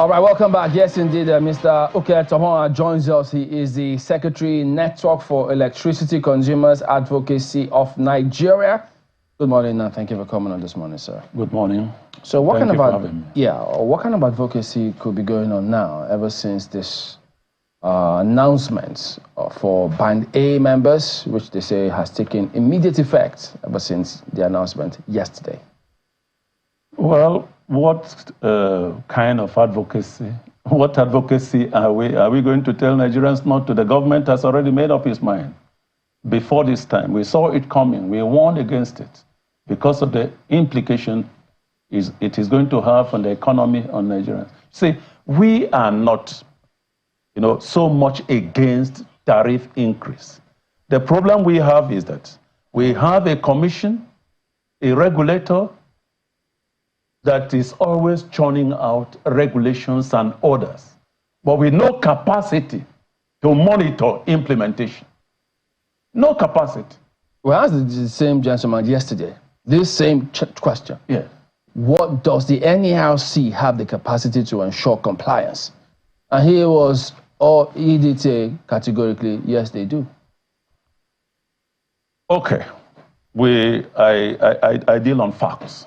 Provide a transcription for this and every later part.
All right, welcome back. Yes, indeed, Mr. Uke Tohon joins us. He is the Secretary Network for Electricity Consumers Advocacy of Nigeria. Good morning, and thank you for coming on this morning, sir. Good morning. So, what kind of advocacy could be going on now, ever since this announcement for Band A members, which they say has taken immediate effect ever since the announcement yesterday? Well, what kind of advocacy? What advocacy are we? Are we going to tell Nigerians not to? The government has already made up its mind. Before this time, we saw it coming. We warned against it because of the implication it is going to have on the economy on Nigerians. See, we are not, so much against tariff increase. The problem we have is that we have a commission, a regulator, that is always churning out regulations and orders, but with no capacity to monitor implementation. No capacity. Well, I asked the same gentleman yesterday, this same question. Yeah. What does the NERC have the capacity to ensure compliance? And he did say categorically, yes, they do. Okay. I deal on facts.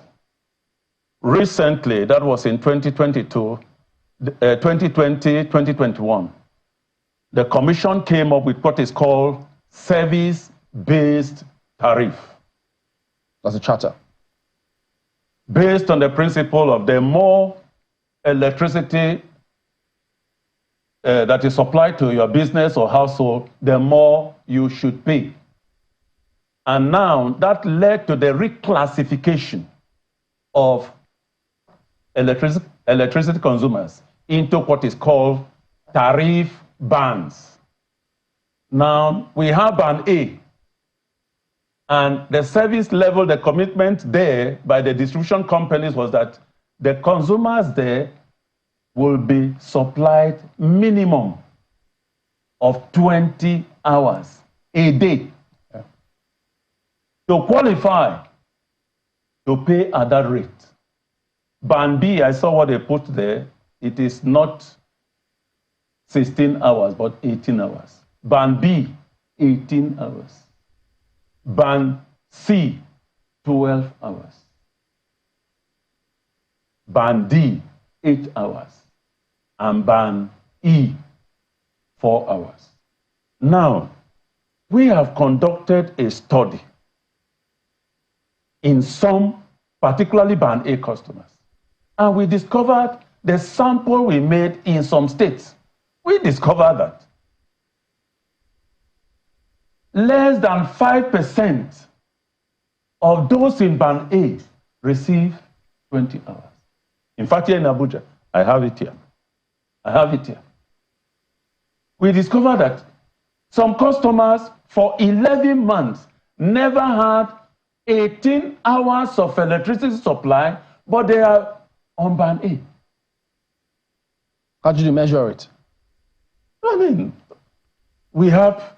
Recently, that was in 2020, 2021, the commission came up with what is called service-based tariff. That's a charter. Based on the principle of the more electricity that is supplied to your business or household, the more you should pay. And now that led to the reclassification of electricity consumers into what is called tariff bands. Now, we have band A, and the service level, the commitment there by the distribution companies was that the consumers there will be supplied minimum of 20 hours a day. Yeah. To qualify to pay at that rate. Band B, I saw what they put there. It is not 16 hours, but 18 hours. Band B, 18 hours. Band C, 12 hours. Band D, 8 hours. And band E, 4 hours. Now, we have conducted a study in some, particularly band A customers. And we discovered the sample we made in some states. We discovered that less than 5% of those in band A receive 20 hours. In fact, here in Abuja, I have it here. We discovered that some customers for 11 months never had 18 hours of electricity supply, but they are on band A. How did you measure it? I mean, we have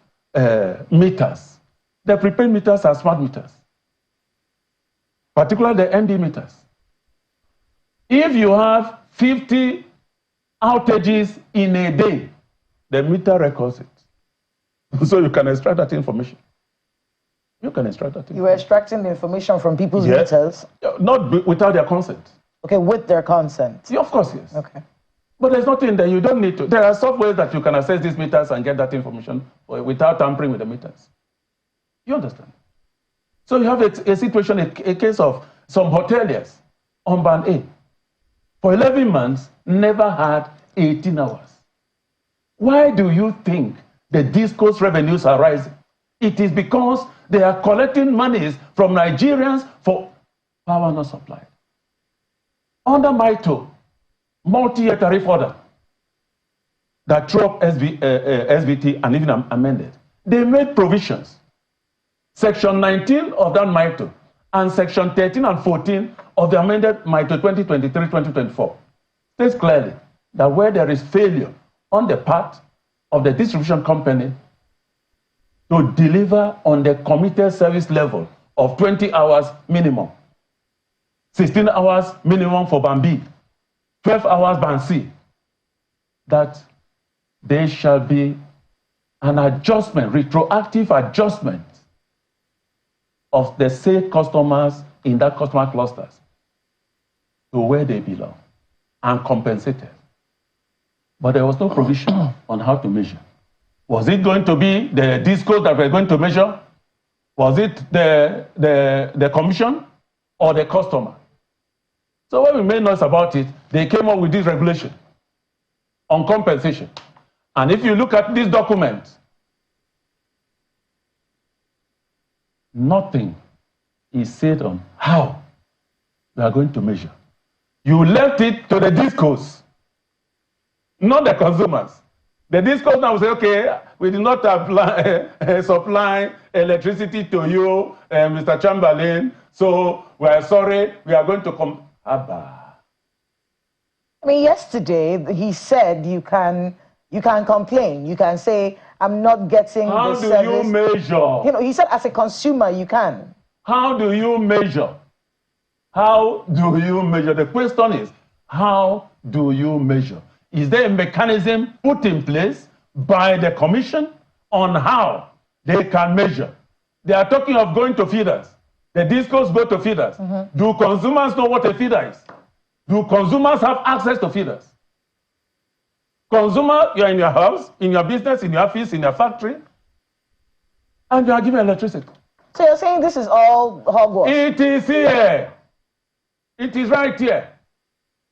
meters. The prepaid meters are smart meters, particularly the ND meters. If you have 50 outages in a day, the meter records it. So you can extract that information. You can extract that information. You were extracting the information from people's meters? Not without their consent. Okay, with their consent? Yeah, of course, yes. Okay. But there's nothing there. You don't need to. There are softwares that you can access these meters and get that information without tampering with the meters. You understand? So you have a situation, a case of some hoteliers on band A. For 11 months, never had 18 hours. Why do you think the discourse revenues are rising? It is because they are collecting monies from Nigerians for power not supplied. Under MITO, multi-year tariff order that threw up SVT and even amended, they made provisions. Section 19 of that MITO and Section 13 and 14 of the amended MITO 2023-2024 states clearly that where there is failure on the part of the distribution company to deliver on the committed service level of 20 hours minimum, 16 hours minimum for band B, 12 hours band C, that there shall be an adjustment, retroactive adjustment of the said customers in that customer clusters to where they belong and compensated. But there was no provision on how to measure. Was it going to be the discos that we're going to measure? Was it the commission or the customer? So when we made noise about it, they came up with this regulation on compensation. And if you look at this document, nothing is said on how we are going to measure. You left it to the discos, not the consumers. The discos now say, okay, we did not supply electricity to you, Mr. Chamberlain, so we are sorry, we are going to come. Abba. I mean, yesterday he said you can complain. You can say, I'm not getting the service. How do you measure? You know, he said as a consumer you can. How do you measure? How do you measure? The question is, how do you measure? Is there a mechanism put in place by the commission on how they can measure? They are talking of going to feeders. The discos go to feeders. Mm-hmm. Do consumers know what a feeder is? Do consumers have access to feeders? Consumer, you're in your house, in your business, in your office, in your factory, and you are given electricity. So you're saying this is all hogwash? It is here. It is right here.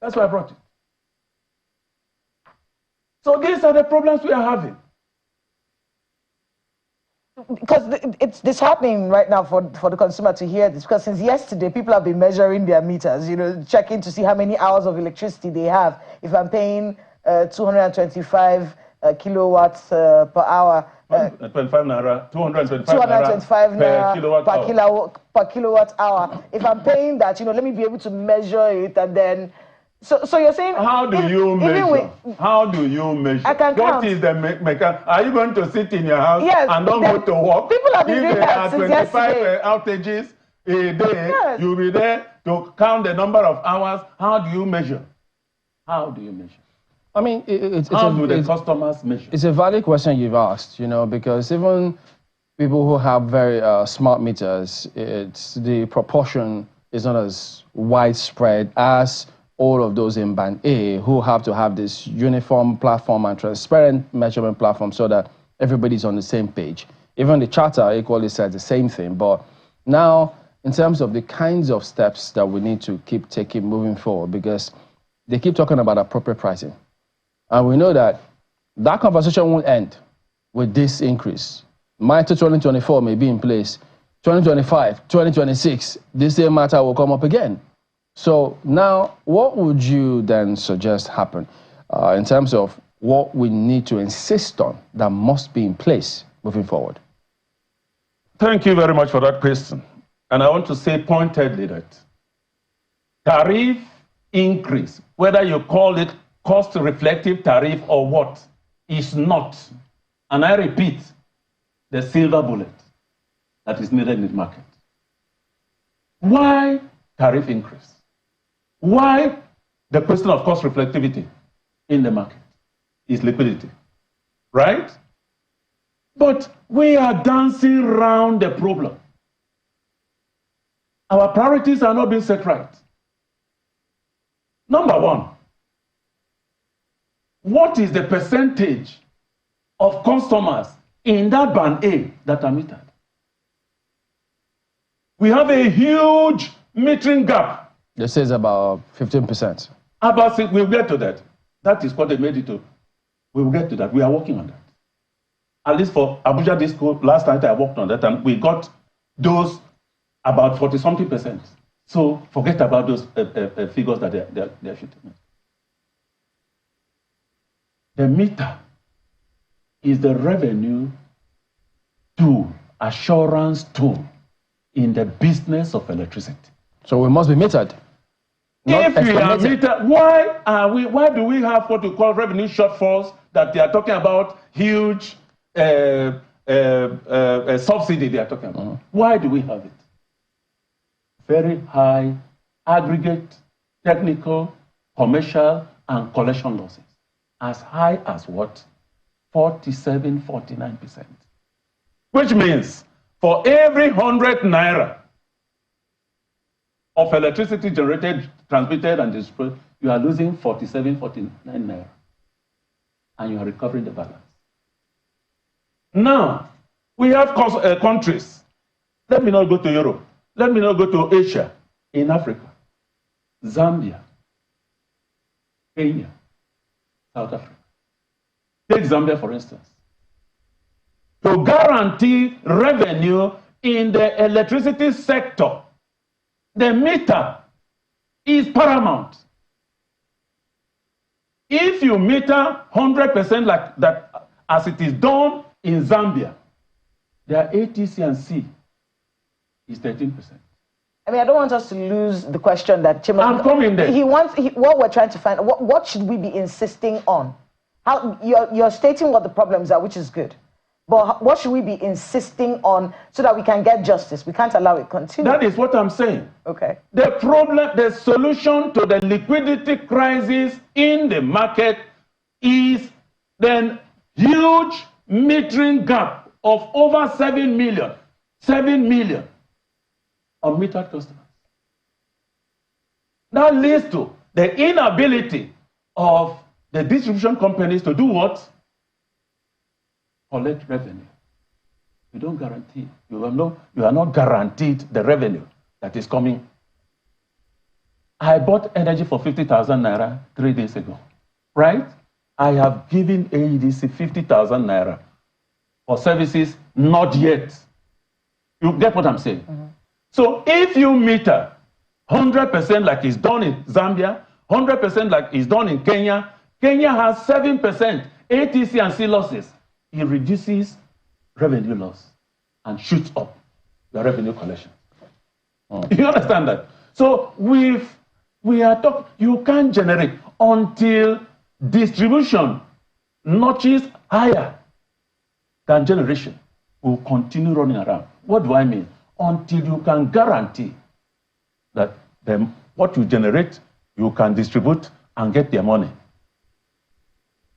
That's why I brought it. So these are the problems we are having. Because it's disheartening right now for the consumer to hear this, because since yesterday people have been measuring their meters, you know, checking to see how many hours of electricity they have. If I'm paying 225 kilowatts per hour. 25 naira, 225 naira per kilowatt hour. If I'm paying that, you know, let me be able to measure it, and then so you're saying, how do you measure? How do you measure? I can count. What is the mechanism? Are you going to sit in your house and don't go to work? People have been doing that since yesterday. 25 outages a day, yes. You'll be there to count the number of hours. How do you measure? How do you measure? I mean, how do the customers measure? It's a valid question you've asked, you know, because even people who have very smart meters, the proportion is not as widespread as all of those in Band A who have to have this uniform platform and transparent measurement platform so that everybody's on the same page. Even the charter equally says the same thing. But now, in terms of the kinds of steps that we need to keep taking moving forward, because they keep talking about appropriate pricing. And we know that that conversation won't end with this increase. MITRE 2024 may be in place. 2025, 2026, this same matter will come up again. So now, what would you then suggest happen in terms of what we need to insist on that must be in place moving forward? Thank you very much for that question. And I want to say pointedly that tariff increase, whether you call it cost-reflective tariff or what, is not, and I repeat, the silver bullet that is needed in the market. Why tariff increase? Why the question of cost reflectivity in the market is liquidity, right? But we are dancing around the problem. Our priorities are not being set right. Number one, what is the percentage of customers in that Band A that are metered? We have a huge metering gap. This says about 15%. We'll get to that. That is what they made it to. We will get to that. We are working on that. At least for Abuja Disco, last night I worked on that, and we got those about 40-something%. So forget about those figures that they're shooting. The meter is the revenue tool, assurance tool in the business of electricity. So we must be metered. If we are metered, why do we have what we call revenue shortfalls that they are talking about, huge subsidy they are talking about? Mm-hmm. Why do we have it? Very high aggregate, technical, commercial, and collection losses. as high as what? 47, 49%. Which means for every 100 naira of electricity generated, transmitted, and distributed, you are losing 47, 49 naira. And you are recovering the balance. Now, we have countries. Let me not go to Europe. Let me not go to Asia, in Africa, Zambia, Kenya, South Africa. Take Zambia, for instance. To guarantee revenue in the electricity sector, the meter is paramount. If you meter 100% like that, as it is done in Zambia, their ATC and C is 13%. I mean, I don't want us to lose the question that Chima. I'm coming there. What we're trying to find, what should we be insisting on? How you're stating what the problems are, which is good. But what should we be insisting on so that we can get justice? We can't allow it to continue. That is what I'm saying. Okay. The problem, the solution to the liquidity crisis in the market is the huge metering gap of over 7 million unmetered customers. That leads to the inability of the distribution companies to do what? Collect revenue. You don't guarantee. You are not guaranteed the revenue that is coming. I bought energy for 50,000 naira 3 days ago, right? I have given AEDC 50,000 naira for services not yet. You get what I'm saying? Mm-hmm. So if you meter 100% like it's done in Zambia, 100% like it's done in Kenya, Kenya has 7% ATC and C losses. It reduces revenue loss and shoots up the revenue collection. You understand that? So we are talking, you can't generate until distribution notches higher than generation will continue running around. What do I mean? Until you can guarantee that what you generate, you can distribute and get their money.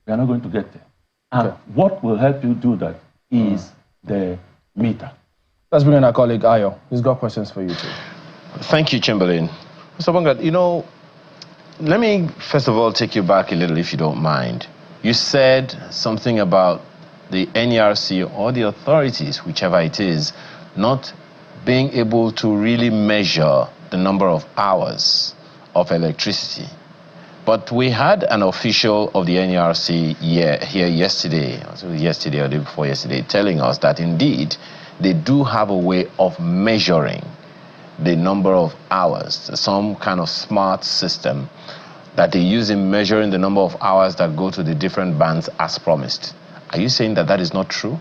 We are not going to get there. And what will help you do that is the meter. Let's bring in our colleague Ayo. He's got questions for you too. Thank you, Chamberlain. Mr. Bonga, you know, let me first of all take you back a little, if you don't mind. You said something about the NERC or the authorities, whichever it is, not being able to really measure the number of hours of electricity. But we had an official of the NERC here yesterday or the day before yesterday, telling us that indeed they do have a way of measuring the number of hours, some kind of smart system that they use in measuring the number of hours that go to the different bands as promised. Are you saying that that is not true?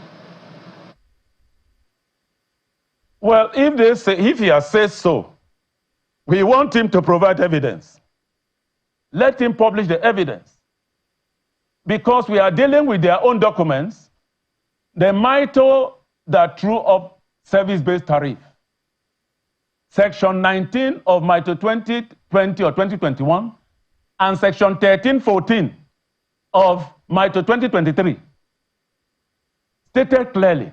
Well, if he has said so, we want him to provide evidence. Let him publish the evidence. Because we are dealing with their own documents, the MITO that threw up service-based tariff. Section 19 of MITO 2020 or 2021 and Section 1314 of MITO 2023 stated clearly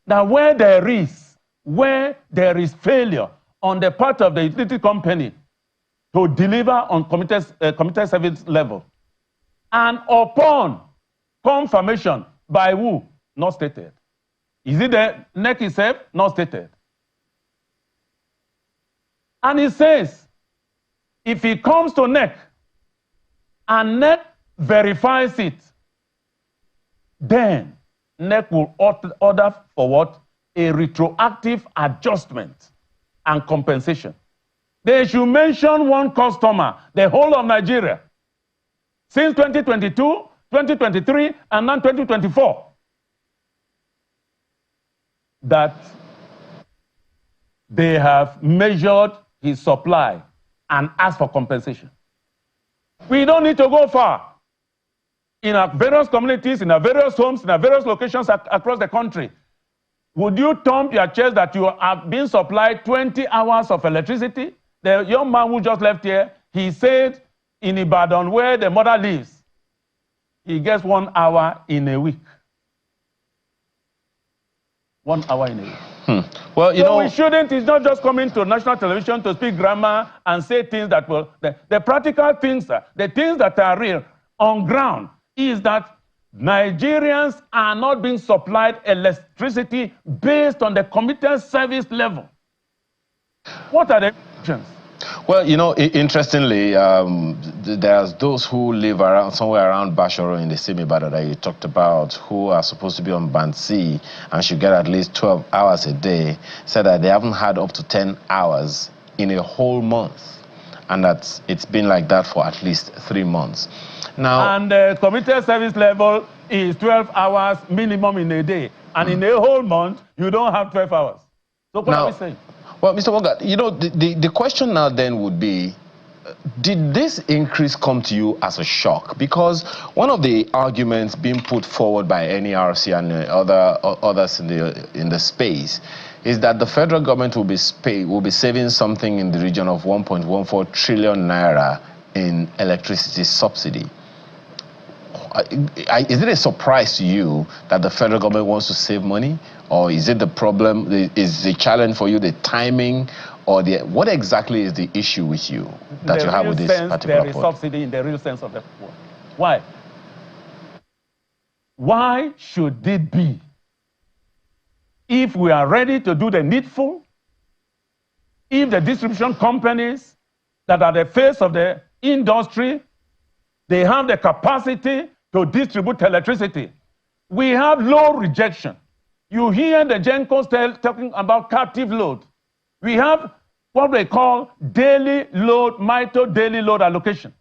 that where there is failure on the part of the utility company to deliver on committed service level, and upon confirmation by who? Not stated. Is it the NEC itself? Not stated. And it says, if it comes to NEC, and NEC verifies it, then NEC will order for what? A retroactive adjustment and compensation. They should mention one customer, the whole of Nigeria, since 2022, 2023, and now 2024, that they have measured his supply and asked for compensation. We don't need to go far. In our various communities, in our various homes, in our various locations across the country, would you thump your chest that you have been supplied 20 hours of electricity? The young man who just left here, he said in Ibadan, where the mother lives, he gets 1 hour in a week. 1 hour in a week. Well, you know, we shouldn't, it's not just coming to national television to speak grammar and say things that will, the practical things, the things that are real on ground is that Nigerians are not being supplied electricity based on the committed service level. What are the options? Well, you know, interestingly, there's those who live around somewhere around Bashoro in the same Ibadan that you talked about, who are supposed to be on Band C and should get at least 12 hours a day, said that they haven't had up to 10 hours in a whole month, and that it's been like that for at least 3 months. Now, and the committed service level is 12 hours minimum in a day, and in a whole month, you don't have 12 hours. So what are we saying? Well, Mr. Wonga, you know, the question now then would be, did this increase come to you as a shock? Because one of the arguments being put forward by NERC and others in the space is that the federal government will be saving something in the region of 1.14 trillion naira in electricity subsidy. Is it a surprise to you that the federal government wants to save money? Or is it the problem, is the challenge for you the timing, or what exactly is the issue with you that you have with this particular there is subsidy in the real sense of the word. Why? Why should it be? If we are ready to do the needful, if the distribution companies that are the face of the industry, they have the capacity to distribute electricity, we have low rejection. You hear the GENCOs talking about captive load. We have what they call daily load, micro daily load allocation.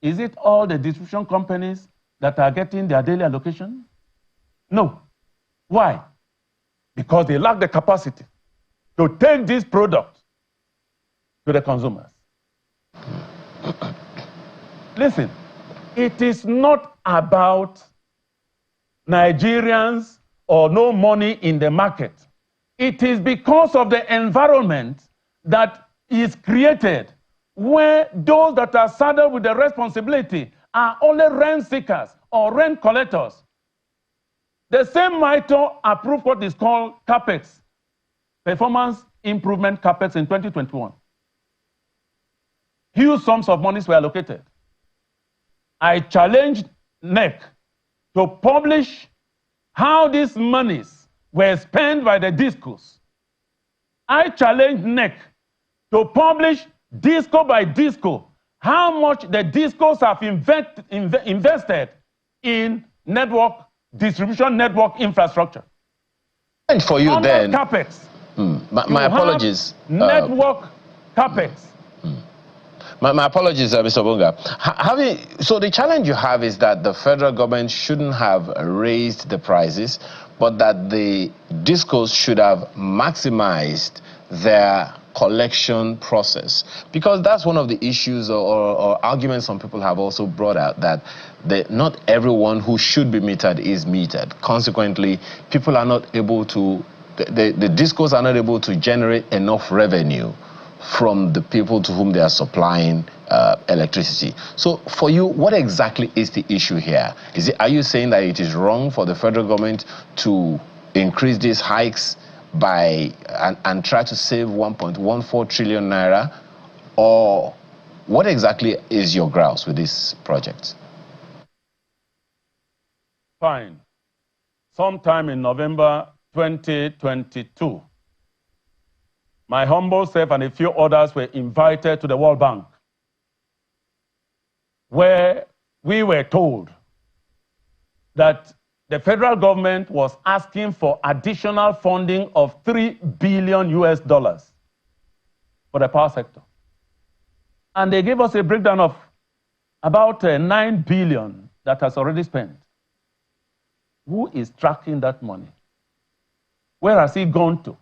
Is it all the distribution companies that are getting their daily allocation? No. Why? Because they lack the capacity to take this product to the consumers. Listen, it is not about Nigerians or no money in the market. It is because of the environment that is created where those that are saddled with the responsibility are only rent seekers or rent collectors. The same MITO approved what is called CAPEX, Performance Improvement CAPEX in 2021. Huge sums of monies were allocated. I challenged NEC to publish how these monies were spent by the discos. I challenged NEC to publish disco by disco how much the discos have invested in network distribution, network infrastructure. And for you under then, CAPEX, my apologies. Network CAPEX. My apologies, Mr. Bunga. So the challenge you have is that the federal government shouldn't have raised the prices, but that the discos should have maximized their collection process. Because that's one of the issues or arguments some people have also brought out, that not everyone who should be metered is metered. Consequently, people are not able to, the discos are not able to generate enough revenue from the people to whom they are supplying electricity. So for you, what exactly is the issue here? Are you saying that it is wrong for the federal government to increase these hikes by and try to save 1.14 trillion naira? Or what exactly is your grouse with this project? Fine. Sometime in November 2022, my humble self and a few others were invited to the World Bank, where we were told that the federal government was asking for additional funding of $3 billion for the power sector. And they gave us a breakdown of about 9 billion that has already spent. Who is tracking that money? Where has it gone to?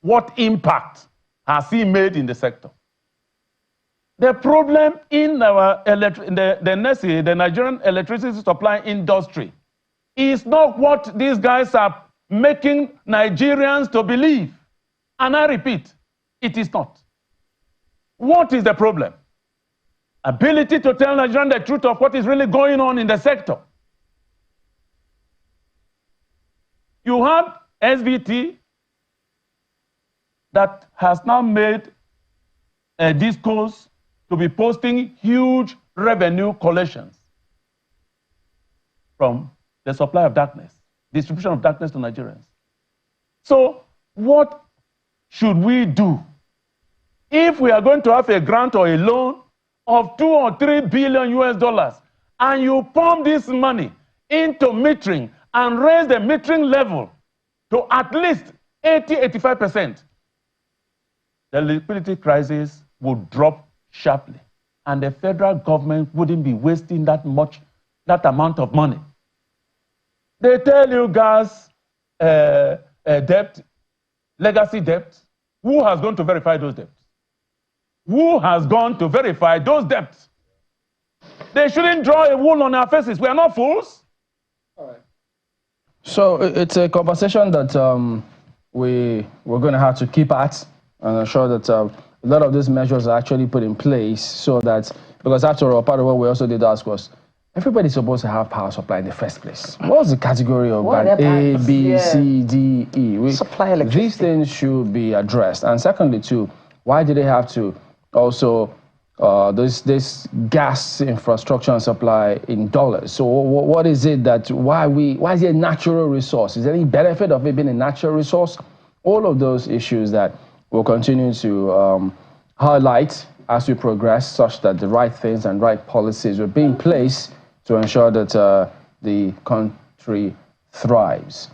What impact has he made in the sector? The problem in our the Nigerian electricity supply industry is not what these guys are making Nigerians to believe. And I repeat, it is not. What is the problem? ability to tell Nigerians the truth of what is really going on in the sector. You have SVT that has now made a discourse to be posting huge revenue collections from the supply of darkness, distribution of darkness to Nigerians. So what should we do if we are going to have a grant or a loan of 2 or 3 billion US dollars and you pump this money into metering and raise the metering level to at least 80–85%? The liquidity crisis would drop sharply, and the federal government wouldn't be wasting that amount of money. They tell you gas debt, legacy debt. Who has gone to verify those debts? Who has gone to verify those debts? They shouldn't draw a wool on our faces. We are not fools. All right. So it's a conversation that we're going to have to keep at, and I'm sure that a lot of these measures are actually put in place so that, because after all, part of what we also did ask was, everybody's supposed to have power supply in the first place. What's the category of band A, B, C, D, E? Supply electricity. These things should be addressed. And secondly, too, why do they have to also this gas infrastructure and supply in dollars? So what is it that, why is it a natural resource? Is there any benefit of it being a natural resource? All of those issues that we'll continue to highlight as we progress, such that the right things and right policies will be in place to ensure that the country thrives.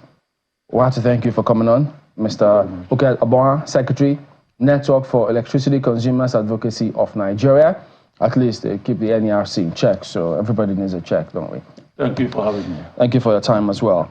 We have to thank you for coming on, Mr. Uke Aboha, Secretary, Network for Electricity Consumers Advocacy of Nigeria. At least they keep the NERC in check, so everybody needs a check, don't we? Thank you for having me. Thank you for your time as well.